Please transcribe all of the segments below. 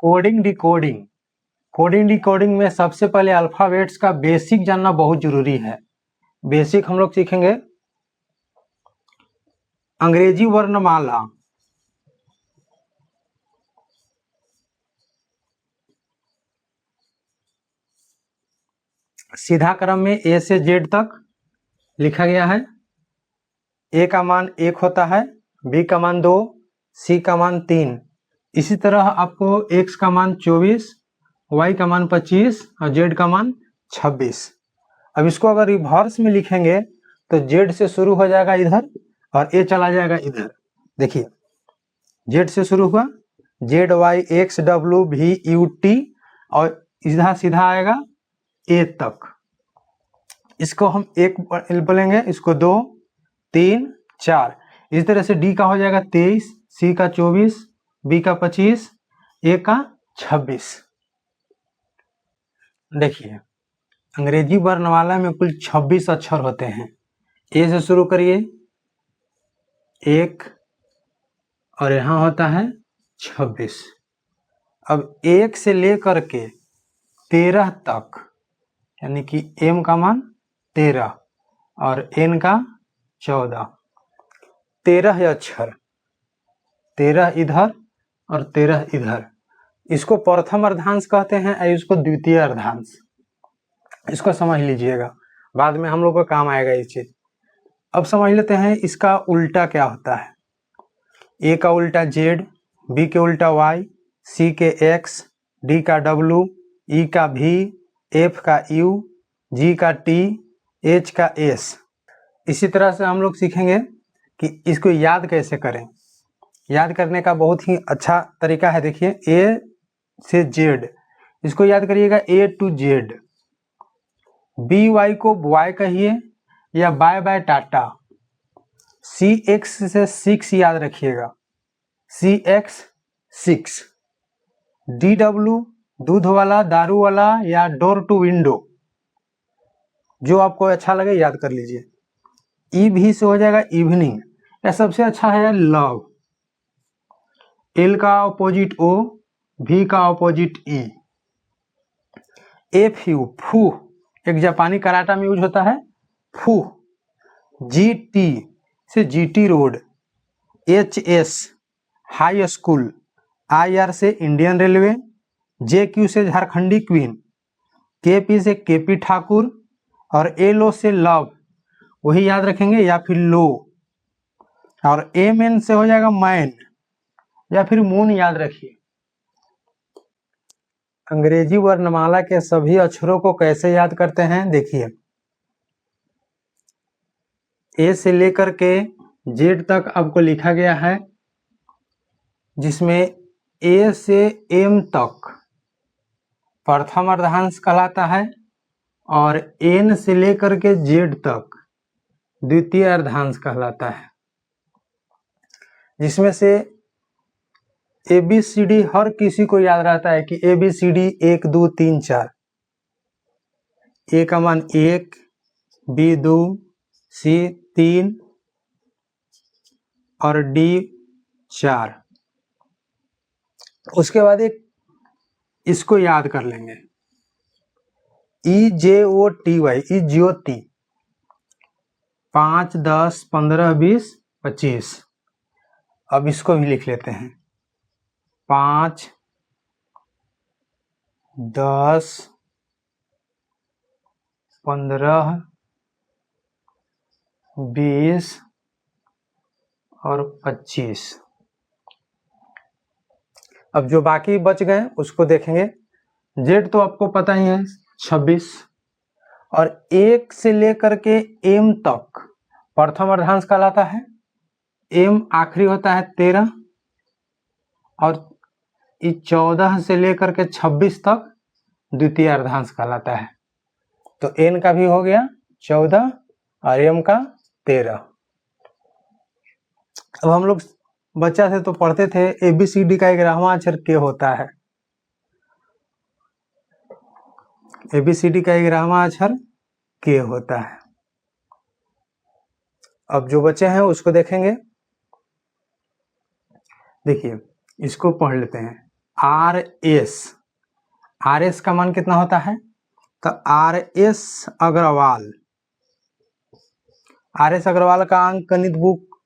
Coding decoding. Coding decoding में सबसे पहले अल्फाबेट्स का बेसिक जानना बहुत जरूरी है। बेसिक हम लोग सीखेंगे अंग्रेजी वर्णमाला। सीधा क्रम में ए से जेड तक लिखा गया है। ए का मान 1 होता है, बी का मान 2, सी का मान 3। इसी तरह आपको एक्स का मान 24, वाई का मान 25 और जेड का मान 26। अब इसको अगर रिवर्स में लिखेंगे तो जेड से शुरू हो जाएगा इधर और ए चला जाएगा इधर। देखिए जेड से शुरू हुआ, Z Y X W V U T और इधर सीधा आएगा ए तक। इसको हम 1 बोलेंगे, इसको 2, 3, 4। इस तरह से डी का हो जाएगा 23, सी का 24, बी का 25, ए का 26। देखिए अंग्रेजी वर्णमाला में कुल 26 अक्षर होते हैं। ए से शुरू करिए 1 और यहाँ होता है 26। अब 1 से लेकर के 13 तक, यानी कि एम का मान 13 और एन का 14, 13 अक्षर, 13 इधर और 13 इधर। इसको प्रथम अर्धांश कहते हैं और इसको द्वितीय अर्धांश। इसको समझ लीजिएगा, बाद में हम लोग को काम आएगा ये चीज। अब समझ लेते हैं इसका उल्टा क्या होता है। ए का उल्टा जेड, बी के उल्टा वाई, सी के एक्स, डी का डब्ल्यू, ई का भी, एफ का यू, जी का टी, एच का एस। इसी तरह से हम लोग सीखेंगे कि इसको याद कैसे करें। याद करने का बहुत ही अच्छा तरीका है। देखिए ए से जेड, इसको याद करिएगा ए टू जेड। बी वाई को वाई कहिए या बाय बाय टाटा। सी एक्स से 6 याद रखिएगा, सी एक्स 6। डी डब्ल्यू दूध वाला, दारू वाला या डोर टू विंडो, जो आपको अच्छा लगे याद कर लीजिए। ई भी से हो जाएगा इवनिंग, या सबसे अच्छा है लव। एल का ऑपोजिट ओ, भी का ऑपोजिट ई। एफ यू फू, एक जापानी कराटा में यूज होता है फू। जी टी से GT road. H S high school. I R से इंडियन रेलवे। जे क्यू से झारखंडी क्वीन। के पी से केपी ठाकुर और एल ओ से लव, वही याद रखेंगे, या फिर लो। और एम एन से हो जाएगा मैन या फिर मून, याद रखिए। अंग्रेजी वर्णमाला के सभी अक्षरों को कैसे याद करते हैं, देखिए ए से लेकर के जेड तक आपको लिखा गया है, जिसमें ए से एम तक प्रथम अर्धांश कहलाता है और एन से लेकर के जेड तक द्वितीय अर्धांश कहलाता है। जिसमें से ए बी सी डी हर किसी को याद रहता है कि ए बी सी डी 1 2 3 4। ए का मान 1, बी 2, सी 3 और डी 4। उसके बाद एक इसको याद कर लेंगे, ई जे ओ टी वाई, ई ज्योति। 5 10 15 20 25। अब इसको भी लिख लेते हैं, 5 10 15 20 और 25। अब जो बाकी बच गए उसको देखेंगे। जेड तो आपको पता ही है 26, और 1 से लेकर के एम तक प्रथम अर्धांश कहलाता है। एम आखिरी होता है 13 और 14 से लेकर के 26 तक द्वितीय अर्धांश कहलाता है। तो एन का भी हो गया 14 और एम का 13। अब हम लोग बच्चा थे तो पढ़ते थे ABCD का 11वां अक्षर के होता है। ABCD का 11वां अक्षर के होता है। अब जो बच्चे हैं उसको देखेंगे। देखिए इसको पढ़ लेते हैं। आर एस का मान कितना होता है? तो आर एस अग्रवाल का अंक गणित बुक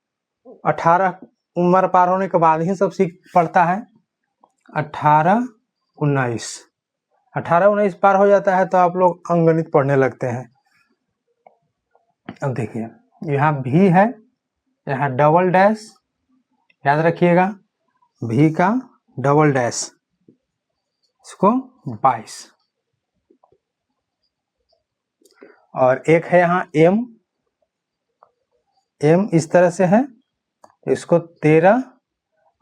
18 उम्र पार होने के बाद ही सब सीख पढ़ता है। 18-19 पार हो जाता है तो आप लोग अंकगणित पढ़ने लगते हैं। अब देखिए यहाँ भी है, यहाँ डबल डैश, याद रखिएगा भी का डबल डैश, इसको 22। और एक है यहाँ एम इस तरह से है, इसको 13,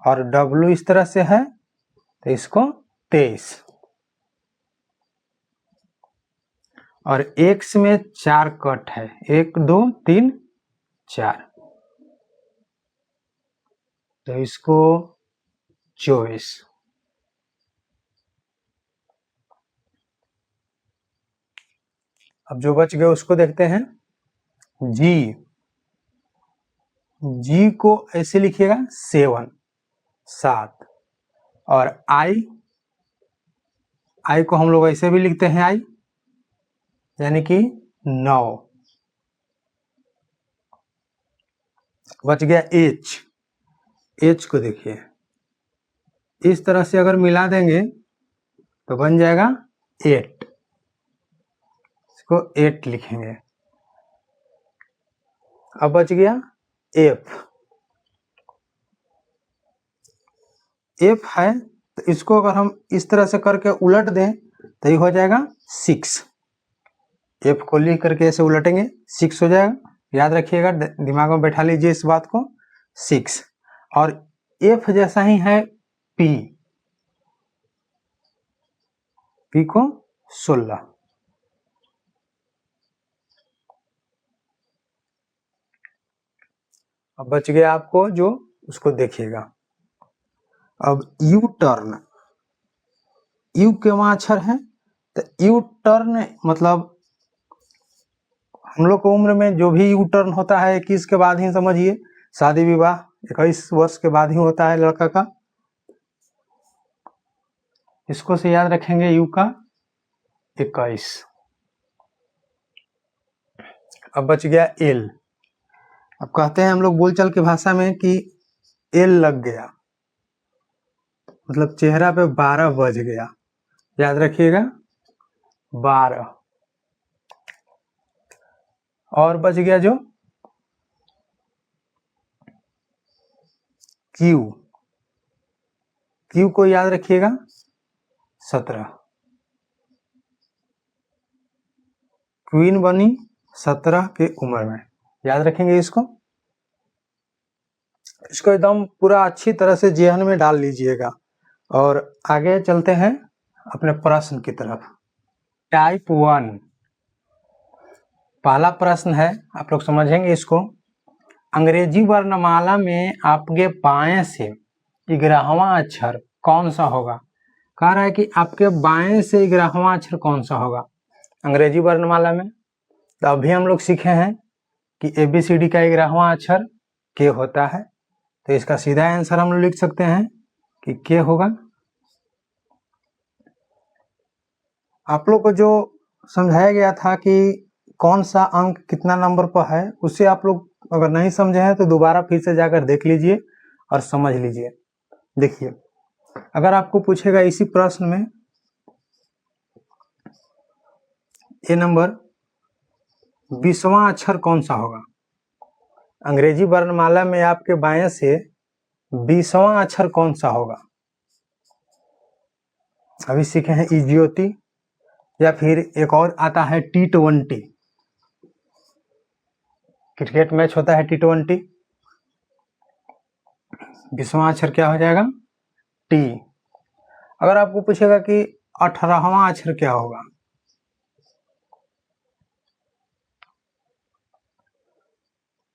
और डब्लू इस तरह से है तो इसको 23। और एक्स में 4 कट है, 1 2 3 4, तो इसको 24। अब जो बच गए उसको देखते हैं। जी को ऐसे लिखिएगा 7, और आई को हम लोग ऐसे भी लिखते हैं आई, यानी कि 9। बच गया एच को देखिए इस तरह से अगर मिला देंगे तो बन जाएगा 8, इसको 8 लिखेंगे। अब बच गया एफ है, तो इसको अगर हम इस तरह से करके उलट दें तो ये हो जाएगा 6। एफ को लिख करके ऐसे उलटेंगे 6 हो जाएगा, याद रखिएगा, दिमाग में बैठा लीजिए इस बात को, 6। और एफ जैसा ही है पी को 16। अब बच गया आपको जो, उसको देखिएगा। अब यू के वहां अक्षर है, तो यू टर्न मतलब हम लोग को उम्र में जो भी यू टर्न होता है 21 के बाद ही, समझिए शादी विवाह 21 वर्ष के बाद ही होता है लड़का का, इसको से याद रखेंगे यू का 21। अब बच गया एल। अब कहते हैं हम लोग बोलचाल की भाषा में कि एल लग गया, मतलब चेहरा पे 12 बज गया, याद रखिएगा 12। और बच गया जो क्यू को याद रखिएगा 17। क्वीन बनी 17 के उम्र में, याद रखेंगे इसको एकदम पूरा अच्छी तरह से जेहन में डाल लीजिएगा। और आगे चलते हैं अपने प्रश्न की तरफ। टाइप 1 पहला प्रश्न है, आप लोग समझेंगे इसको। अंग्रेजी वर्णमाला में आपके बाएं से 11वां अक्षर कौन सा होगा? कह रहा है कि आपके बाएं से 11वां अक्षर कौन सा होगा अंग्रेजी वर्णमाला में। तो अभी हम लोग सीखे हैं कि ABCD का 11वां अक्षर के होता है, तो इसका सीधा आंसर हम लोग लिख सकते हैं कि के होगा। आप लोग को जो समझाया गया था कि कौन सा अंक कितना नंबर पर है, उससे आप लोग अगर नहीं समझे हैं तो दोबारा फिर से जाकर देख लीजिए और समझ लीजिए। देखिए अगर आपको पूछेगा इसी प्रश्न में ए नंबर 20वां अक्षर कौन सा होगा, अंग्रेजी वर्णमाला में आपके बाएं से 20वां अक्षर कौन सा होगा। अभी सीखे हैं इज्योति, या फिर एक और आता है T20, क्रिकेट मैच होता है T20, 20वां अक्षर क्या हो जाएगा टी। अगर आपको पूछेगा कि 18वां अक्षर क्या होगा,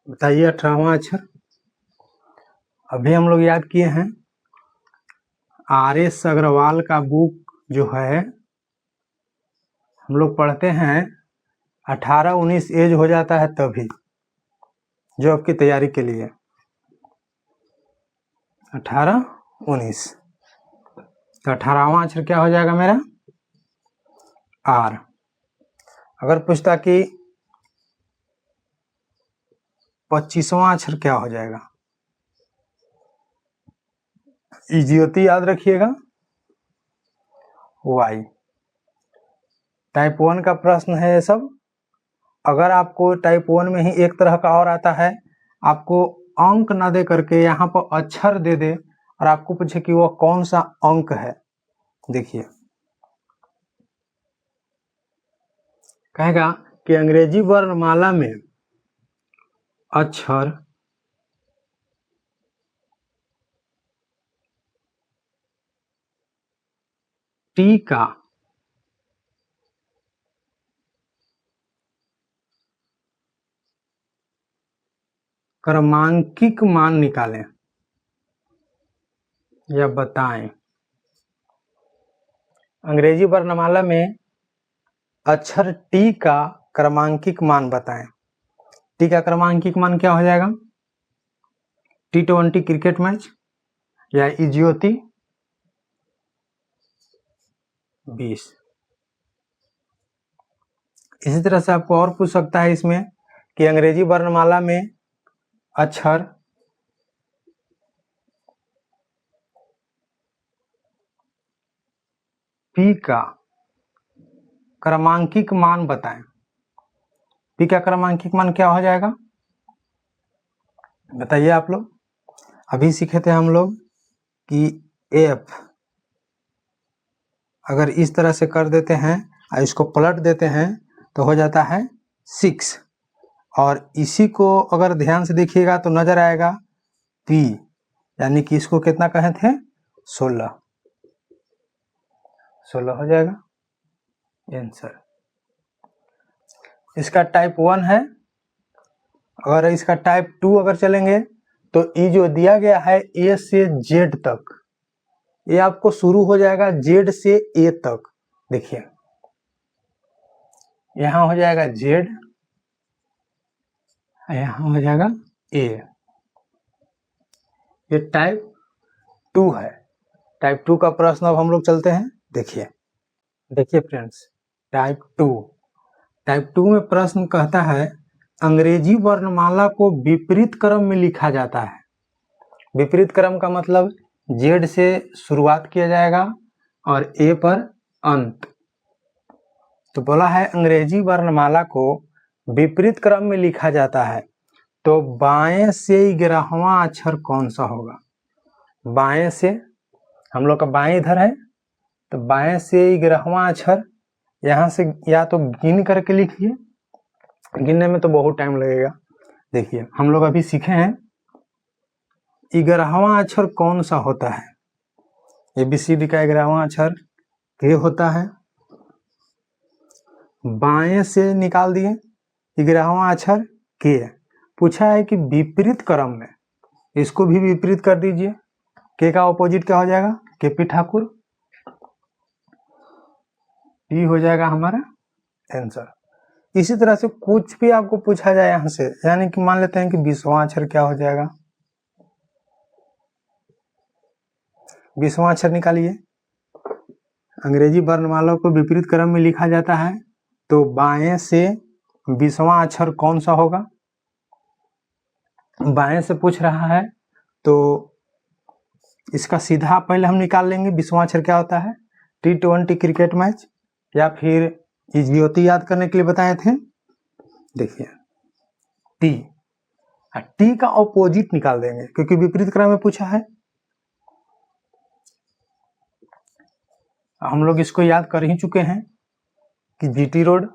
बताइए 18वां अक्षर। अभी हम लोग याद किए हैं RS अग्रवाल का बुक जो है, हम लोग पढ़ते हैं 18-19 एज हो जाता है तभी, जॉब की तैयारी के लिए 18-19। तो 18वां अक्षर क्या हो जाएगा मेरा आर। अगर पूछता कि 25वां अक्षर क्या हो जाएगा, इजी होती, याद रखिएगा वाई। टाइप 1 का प्रश्न है ये सब। अगर आपको टाइप 1 में ही एक तरह का और आता है, आपको अंक ना दे करके यहाँ पर अक्षर दे दे और आपको पूछे कि वह कौन सा अंक है, देखिए कहेगा कि अंग्रेजी वर्णमाला में अक्षर टी का क्रमांकिक मान निकालें या बताएं। अंग्रेजी वर्णमाला में अक्षर टी का क्रमांकिक मान बताएं। टी का क्रमांकिक मान क्या हो जाएगा, T20 क्रिकेट मैच या इजियोती 20। इसी तरह से आपको और पूछ सकता है इसमें कि अंग्रेजी वर्णमाला में अक्षर पी का क्रमांकिक मान बताएं। पी का क्रमांकिक मान क्या हो जाएगा, बताइए आप लोग। अभी सीखे थे हम लोग कि एफ अगर इस तरह से कर देते हैं और इसको पलट देते हैं तो हो जाता है 6, और इसी को अगर ध्यान से देखिएगा तो नजर आएगा पी, यानी कि इसको कितना कहे थे 16 हो जाएगा आंसर। इसका टाइप 1 है। अगर इसका टाइप 2 अगर चलेंगे तो ये जो दिया गया है ए से जेड तक, ये आपको शुरू हो जाएगा जेड से ए तक। देखिए यहां हो जाएगा जेड, यहां हो जाएगा ए। ये टाइप 2 है। टाइप 2 का प्रश्न अब हम लोग चलते हैं। देखिए फ्रेंड्स, टाइप 2 में प्रश्न कहता है अंग्रेजी वर्णमाला को विपरीत क्रम में लिखा जाता है। विपरीत क्रम का मतलब जेड से शुरुआत किया जाएगा और ए पर अंत। तो बोला है अंग्रेजी वर्णमाला को विपरीत क्रम में लिखा जाता है, तो बाएं से 11वां अक्षर कौन सा होगा। बाएं से, हम लोग का बाएं इधर है, तो बाएं से 11वां अक्षर यहां से या तो गिन करके लिखिए, गिनने में तो बहुत टाइम लगेगा। देखिए हम लोग अभी सीखे हैं 11वां अक्षर कौन सा होता है। ABCD का 11वां अक्षर के होता है। बाएं से निकाल दिए 11वां अक्षर के। पूछा है कि विपरीत क्रम में, इसको भी विपरीत कर दीजिए। के का ऑपोजिट क्या हो जाएगा, KP ठाकुर। ये हो जाएगा हमारा आंसर। इसी तरह से कुछ भी आपको पूछा जाए यहां से, यानी कि मान लेते हैं कि 20वां अक्षर क्या हो जाएगा, 20वां अक्षर निकालिए। अंग्रेजी वर्णमाला को विपरीत क्रम में लिखा जाता है, तो बाएं से 20वां अक्षर कौन सा होगा। बाएं से पूछ रहा है तो इसका सीधा पहले हम निकाल लेंगे 20वां अक्षर क्या होता है। T20 क्रिकेट मैच या फिर इजियोती याद करने के लिए बताए थे। देखिए टी का ऑपोजिट निकाल देंगे क्योंकि विपरीत क्रम में पूछा है। हम लोग इसको याद कर ही चुके हैं कि GT रोड।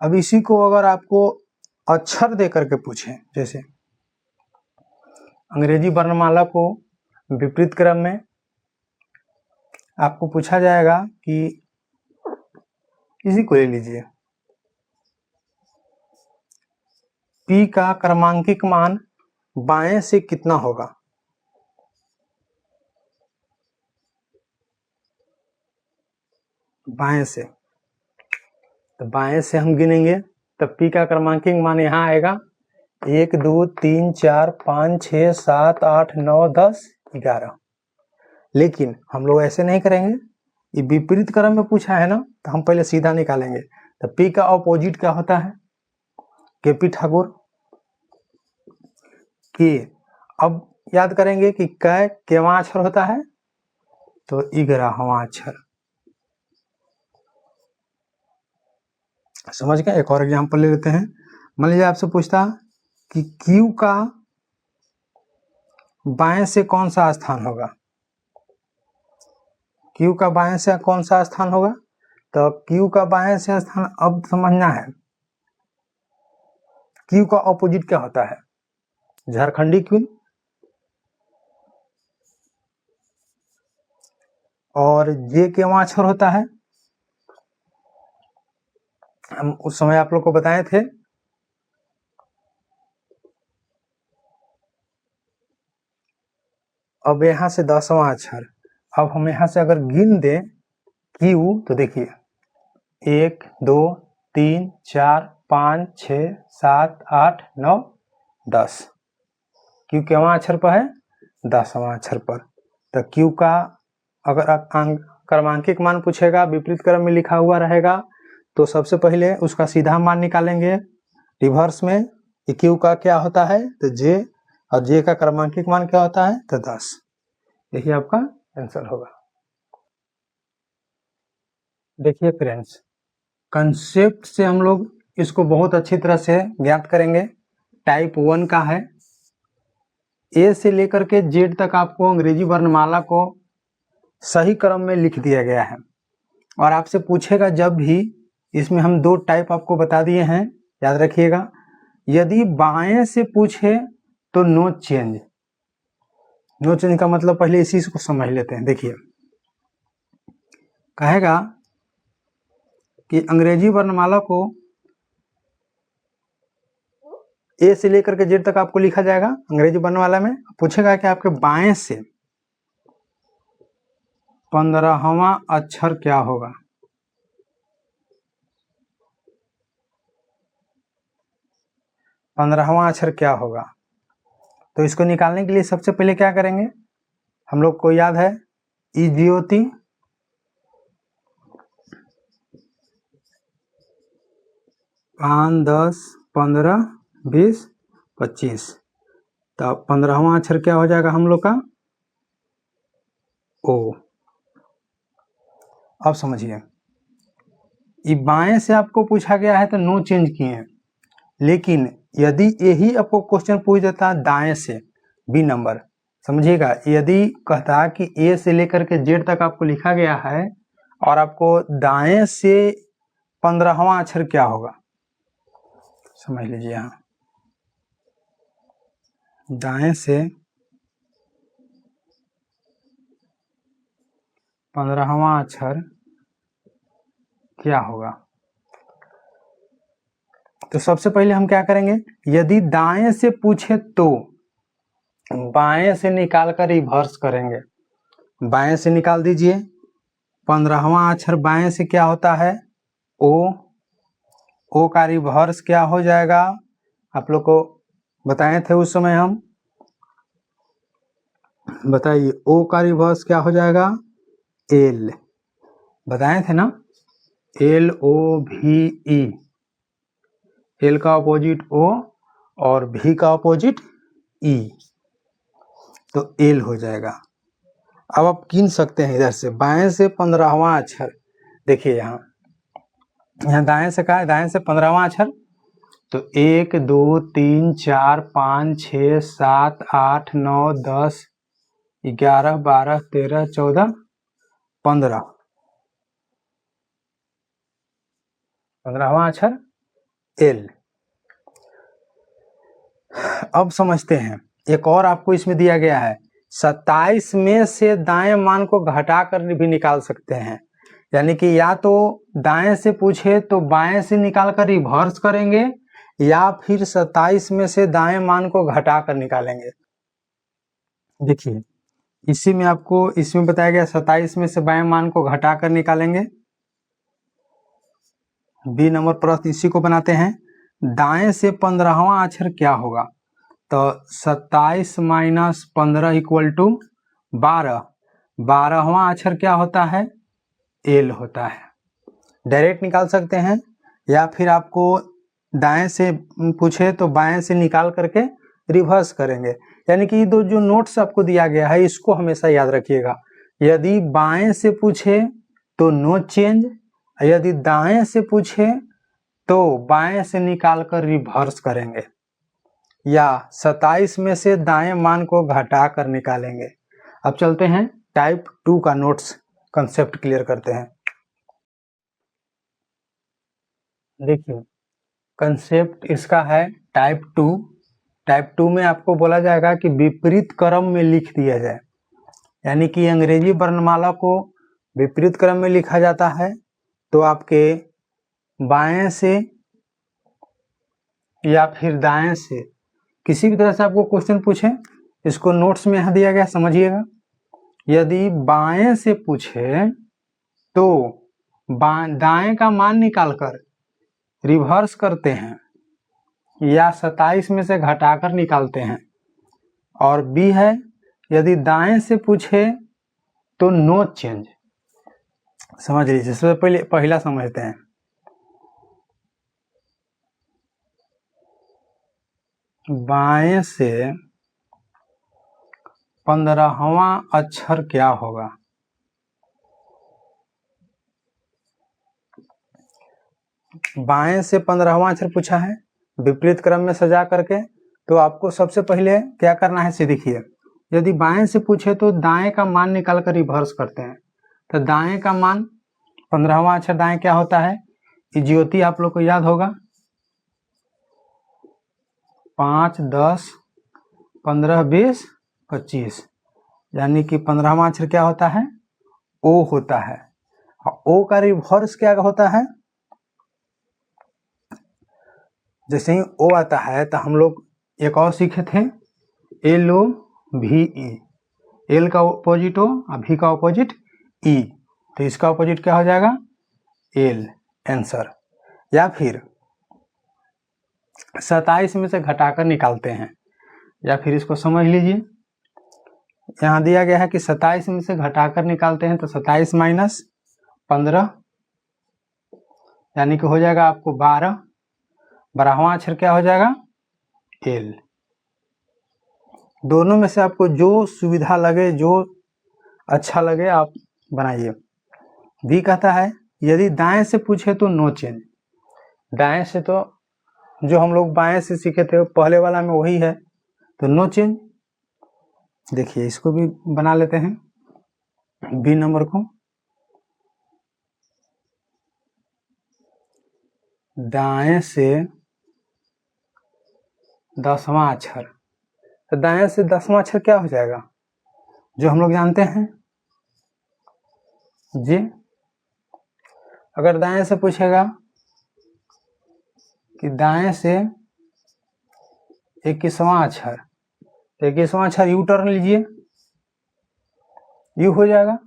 अब इसी को अगर आपको अक्षर दे करके पूछें, जैसे अंग्रेजी वर्णमाला को विपरीत क्रम में आपको पूछा जाएगा कि इसी को ले लीजिए, पी का क्रमांकिक मान बाएं से कितना होगा। बाएं से, तो बाएं से हम गिनेंगे तब पी का क्रमांकिक मान यहां आएगा 1 2 3 4 5 6 7 8 9 10 11। लेकिन हम लोग ऐसे नहीं करेंगे, ये विपरीत क्रम में पूछा है ना, तो हम पहले सीधा निकालेंगे। तो पी का ऑपोजिट क्या होता है? केपी ठाकुर के। अब याद करेंगे कि कै केवां अक्षर होता है, तो 11वां अक्षर। समझ गए? एक और एग्जांपल ले लेते हैं। मान लीजिए आपसे पूछता कि क्यू का बाएं से कौन सा स्थान होगा? क्यू का बाएं से कौन सा स्थान होगा? तो क्यू का बाएं से स्थान अब समझना है। क्यू का ऑपोजिट क्या होता है? झारखंडी क्वीन। और जे केवां अक्षर होता है? हम उस समय आप लोग को बताए थे। अब यहां से 10वां अक्षर। अब हम यहां से अगर गिन दे क्यू, तो देखिए 1 2 3 4 5 6 7 8 9 10। क्यू केवां अक्षर पर है? 10वां अक्षर पर। तो क्यू का अगर क्रमांकित मान पूछेगा, विपरीत क्रम में लिखा हुआ रहेगा, तो सबसे पहले उसका सीधा मान निकालेंगे रिवर्स में कि क्यू का क्या होता है, तो जे, और जे का क्रमांकित मान क्या होता है, तो 10। यही आपका आंसर होगा। देखिए फ्रेंड्स, कंसेप्ट से हम लोग इसको बहुत अच्छी तरह से ज्ञात करेंगे। टाइप 1 का है, ए से लेकर के जेड तक आपको अंग्रेजी वर्णमाला को सही क्रम में लिख दिया गया है। और आपसे पूछेगा जब भी, इसमें हम 2 टाइप आपको बता दिए हैं, याद रखिएगा। यदि बाएं से पूछे तो नो चेंज। नो चेंज का मतलब पहले इसी को समझ लेते हैं। देखिए, कहेगा कि अंग्रेजी वर्णमाला को ए से लेकर के जेड तक आपको लिखा जाएगा अंग्रेजी वर्णमाला में। पूछेगा कि आपके बाएं से 15वां अक्षर क्या होगा? 15वां अक्षर क्या होगा? तो इसको निकालने के लिए सबसे पहले क्या करेंगे? हम लोग को याद है ई ज्योति, 5 10 15 20 25। तो 15वां अक्षर क्या हो जाएगा हम लोग का? ओ। अब समझिए, ये बाएं से आपको पूछा गया है तो नो चेंज किए, लेकिन यदि यही आपको क्वेश्चन पूछ देता दाएं से, बी नंबर, समझिएगा, यदि कहता कि ए से लेकर के जेड तक आपको लिखा गया है और आपको दाएं से 15वां अक्षर क्या होगा, समझ लीजिए। यहाँ दाएं से 15वां अक्षर क्या होगा? तो सबसे पहले हम क्या करेंगे, यदि दाएं से पूछे तो बाएं से निकाल कर रिवर्स करेंगे। बाएं से निकाल दीजिए, 15वां अक्षर बाएं से क्या होता है? ओ। ओ का रिवर्स क्या हो जाएगा? आप लोग को बताए थे उस समय हम, बताइए, ओ का रिवर्स क्या हो जाएगा? एल। बताए थे ना, एल ओ भी ई। एल का अपोजिट ओ और भी का अपोजिट ई, तो एल हो जाएगा। अब आप गिन सकते हैं इधर से, बाएं से 15वां अक्षर। देखिए यहाँ दाएं से कहा है, दाएं से 15वां अक्षर, तो 1 2 3 4 5 6 7 8 9 10 11 12 13 14 15। 15वां अक्षर एल। अब समझते हैं, एक और आपको इसमें दिया गया है, 27 में से दाएं मान को घटा कर भी निकाल सकते हैं। यानी कि या तो दाएं से पूछे तो बाएं से निकाल कर रिवर्स करेंगे, या फिर 27 में से दाएं मान को घटा कर निकालेंगे। देखिए, इसी में आपको इसमें बताया गया 27 में से बाएं मान को घटा कर निकालेंगे। बी नंबर प्रश्न इसी को बनाते हैं। दाएं से 15वां अक्षर क्या होगा? तो 27 माइनस 15 इक्वल टू 12। 12वां अक्षर क्या होता है? एल होता है। डायरेक्ट निकाल सकते हैं, या फिर आपको दाएं से पूछे तो बाएं से निकाल करके रिवर्स करेंगे। यानी कि दो जो नोट्स आपको दिया गया है इसको हमेशा याद रखिएगा। यदि बाएं से पूछे तो नो चेंज, यदि दाएं से पूछे तो बाएं से निकाल कर रिवर्स करेंगे, या 27 में से दाएं मान को घटा कर निकालेंगे। अब चलते हैं टाइप 2 का नोट्स कंसेप्ट क्लियर करते हैं। देखिए कंसेप्ट इसका है टाइप 2। टाइप 2 में आपको बोला जाएगा कि विपरीत क्रम में लिख दिया जाए, यानी कि अंग्रेजी वर्णमाला को विपरीत क्रम में लिखा जाता है। तो आपके बाएं से या फिर दाएं से किसी भी तरह से आपको क्वेश्चन पूछे, इसको नोट्स में यहाँ दिया गया, समझिएगा। यदि बाएं से पूछे तो दाएं का मान निकालकर रिवर्स करते हैं, या 27 में से घटाकर निकालते हैं। और बी है यदि दाएं से पूछे तो नो चेंज। समझ लीजिए, सबसे पहले पहला समझते हैं। बाएं से 15वां अक्षर क्या होगा? बाएं से 15वां अक्षर पूछा है विपरीत क्रम में सजा करके, तो आपको सबसे पहले क्या करना है से देखिए। यदि बाएं से पूछे तो दाएं का मान निकाल कर रिवर्स करते हैं। तो दाएं का मान 15वां अक्षर दाएं क्या होता है? ज्योति आप लोग को याद होगा, 5, 10, 15, 20, 25, यानी कि 15वां अक्षर क्या होता है? ओ होता है। ओ का रिवर्स क्या होता है? जैसे ही ओ आता है तो हम लोग एक और सीखे थे, एल ओ भी ई। एल का ऑपोजिट ओ, भी का ऑपोजिट ई, तो इसका ऑपोजिट क्या हो जाएगा? L, answer. या फिर 27 में से घटाकर निकालते हैं, या फिर इसको समझ लीजिए, यहाँ दिया गया है कि 27 में से घटाकर निकालते हैं, तो 27 माइनस 15 यानी कि हो जाएगा आपको 12। 12वां अक्षर क्या हो जाएगा? एल। दोनों में से आपको जो सुविधा लगे, जो अच्छा लगे आप बनाइए। भी कहता है यदि दाएं से पूछे तो नो चेंज। दाएं से तो जो हम लोग बाएं से सीखे थे पहले वाला में वही है, तो नो चेंज। देखिए इसको भी बना लेते हैं बी नंबर को। दाएं से 10वां अक्षर, तो दाएं से 10वां अक्षर क्या हो जाएगा? जो हम लोग जानते हैं जी। अगर दाएं से पूछेगा कि दाएं से 21वां अक्षर, तो 21वां अक्षर यू टर्न लीजिए, यू हो जाएगा।